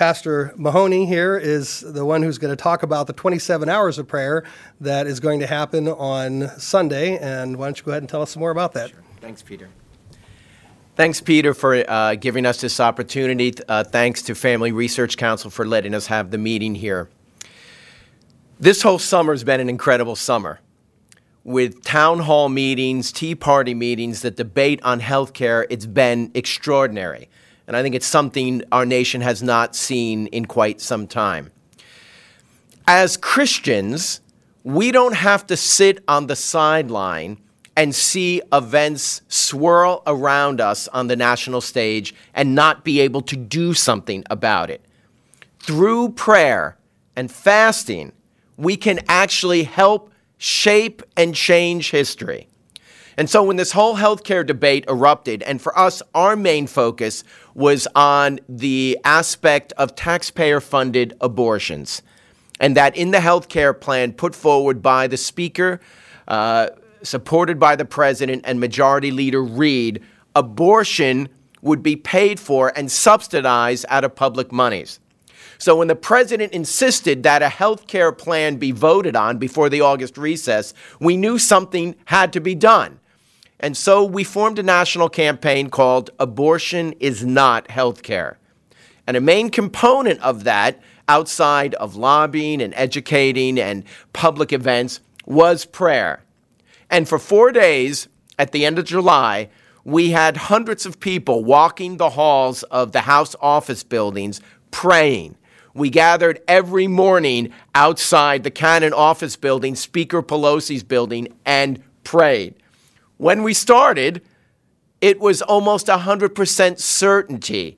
Pastor Mahoney here is the one who's going to talk about the 27 hours of prayer that is going to happen on Sunday. And why don't you go ahead and tell us some more about that? Sure. Thanks, Peter. Thanks, Peter, for giving us this opportunity. Thanks to Family Research Council for letting us have the meeting here. This whole summer has been an incredible summer, with town hall meetings, Tea Party meetings, the debate on health care. It's been extraordinary. And I think it's something our nation has not seen in quite some time. As Christians, we don't have to sit on the sideline and see events swirl around us on the national stage and not be able to do something about it. Through prayer and fasting, we can actually help shape and change history. And so when this whole healthcare debate erupted, and for us, our main focus was on the aspect of taxpayer-funded abortions, and that in the healthcare plan put forward by the Speaker, supported by the President and Majority Leader Reid, abortion would be paid for and subsidized out of public monies. So when the President insisted that a health care plan be voted on before the August recess, we knew something had to be done. And so we formed a national campaign called Abortion is Not Health Care. And a main component of that, outside of lobbying and educating and public events, was prayer. And for 4 days at the end of July, we had hundreds of people walking the halls of the House office buildings praying. We gathered every morning outside the Cannon office building, Speaker Pelosi's building, and prayed. When we started, it was almost 100% certainty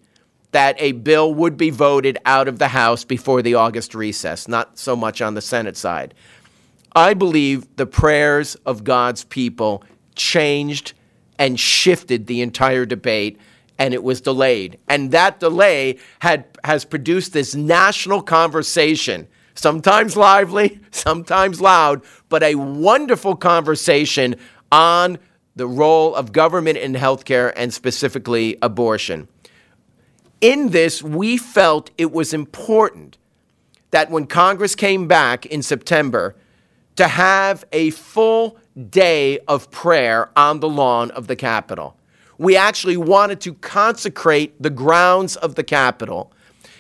that a bill would be voted out of the House before the August recess, not so much on the Senate side. I believe the prayers of God's people changed and shifted the entire debate, and it was delayed. And that delay has produced this national conversation, sometimes lively, sometimes loud, but a wonderful conversation on the role of government in healthcare and specifically abortion. In this, we felt it was important that when Congress came back in September to have a full day of prayer on the lawn of the Capitol. We actually wanted to consecrate the grounds of the Capitol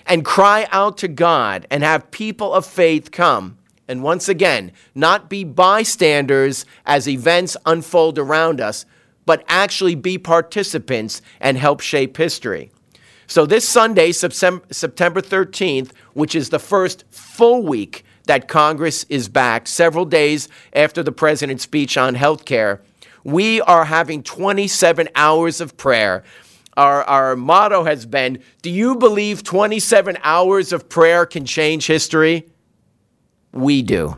and cry out to God and have people of faith come and once again, not be bystanders as events unfold around us, but actually be participants and help shape history. So this Sunday, September 13th, which is the first full week that Congress is back, several days after the President's speech on health care, we are having 27 hours of prayer. Our motto has been, do you believe 27 hours of prayer can change history? We do.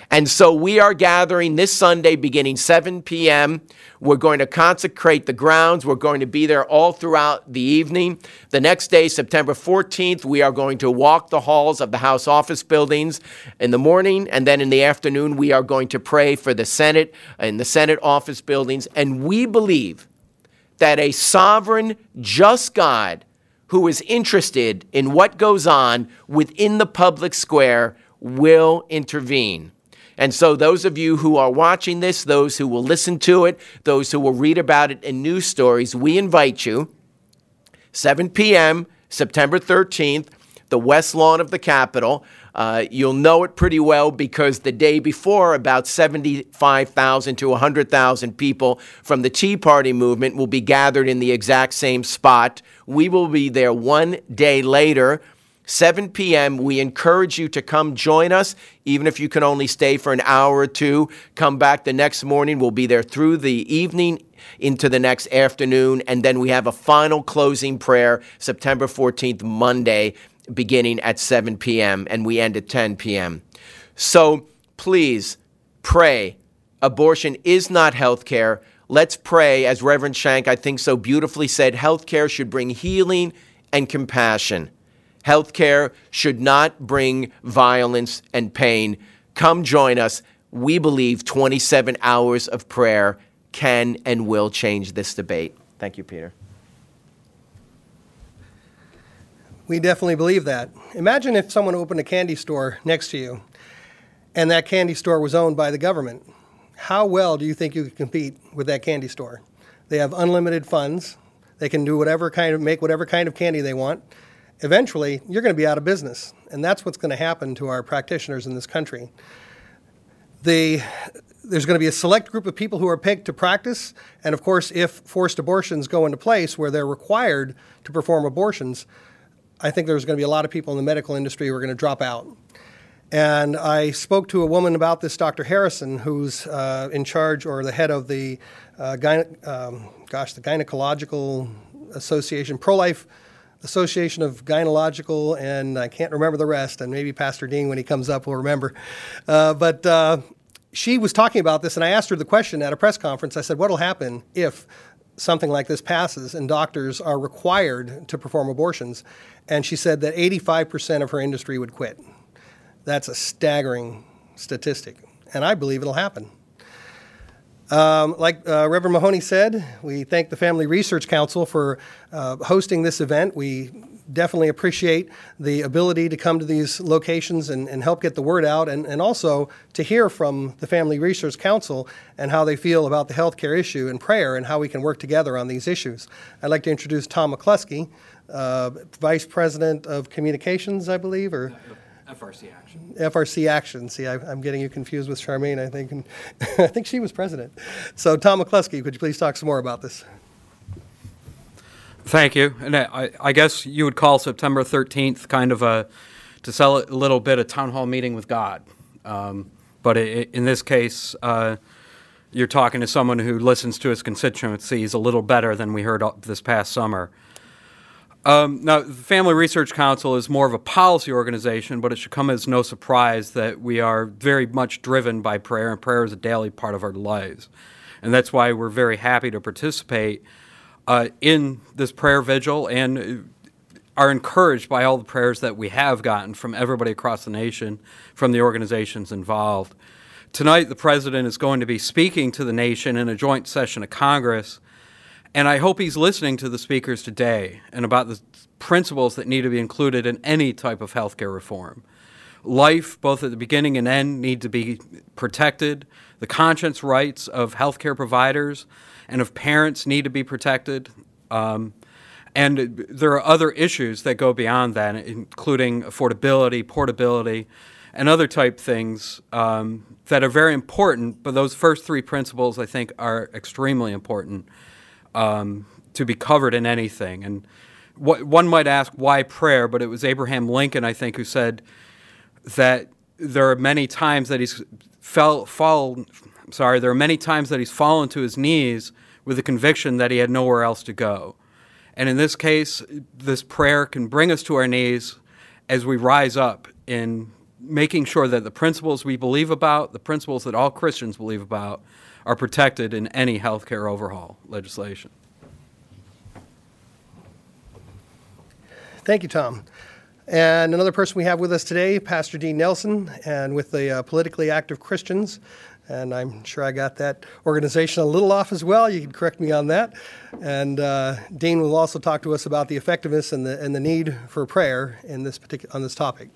And so we are gathering this Sunday beginning 7 p.m. We're going to consecrate the grounds. We're going to be there all throughout the evening. The next day, September 14th, we are going to walk the halls of the House office buildings in the morning, and then in the afternoon, we are going to pray for the Senate and the Senate office buildings. And we believe that a sovereign, just God who is interested in what goes on within the public square will intervene. And so those of you who are watching this, those who will listen to it, those who will read about it in news stories, we invite you, 7 p.m., September 13th, the West Lawn of the Capitol. You'll know it pretty well because the day before, about 75,000 to 100,000 people from the Tea Party movement will be gathered in the exact same spot. We will be there one day later, 7 p.m. We encourage you to come join us, even if you can only stay for an hour or two. Come back the next morning. We'll be there through the evening into the next afternoon, and then we have a final closing prayer, September 14th, Monday, beginning at 7 p.m., and we end at 10 p.m. So please pray. Abortion is not health care. Let's pray, as Reverend Shank, I think, so beautifully said, health care should bring healing and compassion. Healthcare should not bring violence and pain. Come join us. We believe 27 hours of prayer can and will change this debate. Thank you, Peter. We definitely believe that. Imagine if someone opened a candy store next to you and that candy store was owned by the government. How well do you think you could compete with that candy store? They have unlimited funds. They can do make whatever kind of candy they want. Eventually, you're going to be out of business, and that's what's going to happen to our practitioners in this country. There's going to be a select group of people who are picked to practice, and of course, if forced abortions go into place where they're required to perform abortions, I think there's going to be a lot of people in the medical industry who are going to drop out. And I spoke to a woman about this, Dr. Harrison, who's in charge or the head of the Gynecological Association, Pro-Life Association of Gynecological, and I can't remember the rest, and maybe Pastor Dean, when he comes up, will remember. But she was talking about this, and I asked her the question at a press conference. I said, what will happen if something like this passes and doctors are required to perform abortions? And she said that 85% of her industry would quit. That's a staggering statistic, and I believe it'll happen. Like Reverend Mahoney said, we thank the Family Research Council for hosting this event. We definitely appreciate the ability to come to these locations and help get the word out, and also to hear from the Family Research Council and how they feel about the healthcare issue and prayer and how we can work together on these issues. I'd like to introduce Tom McClusky, Vice President of Communications, I believe, or FRC Action. FRC Action. See, I'm getting you confused with Charmaine, I think. And I think she was president. So, Tom McClusky, could you please talk some more about this? Thank you. And I guess you would call September 13th kind of to sell it a little bit, a town hall meeting with God. But in this case, you're talking to someone who listens to his constituencies a little better than we heard this past summer. Now, the Family Research Council is more of a policy organization, but it should come as no surprise that we are very much driven by prayer, and prayer is a daily part of our lives. And that's why we're very happy to participate in this prayer vigil and are encouraged by all the prayers that we have gotten from everybody across the nation, from the organizations involved. Tonight, the President is going to be speaking to the nation in a joint session of Congress, and I hope he's listening to the speakers today and about the principles that need to be included in any type of healthcare reform. Life, both at the beginning and end, need to be protected. The conscience rights of healthcare providers and of parents need to be protected. And there are other issues that go beyond that, including affordability, portability, and other type things that are very important. But those first three principles, I think, are extremely important to be covered in anything. And one might ask, why prayer? But it was Abraham Lincoln, I think, who said that there are many times that he's fallen to his knees with the conviction that he had nowhere else to go. And in this case, this prayer can bring us to our knees as we rise up in making sure that the principles we believe about, the principles that all Christians believe about, are protected in any healthcare overhaul legislation. Thank you, Tom. And another person we have with us today, Pastor Dean Nelson, and with the Politically Active Christians. And I'm sure I got that organization a little off as well. You can correct me on that. And Dean will also talk to us about the effectiveness and the need for prayer in on this topic.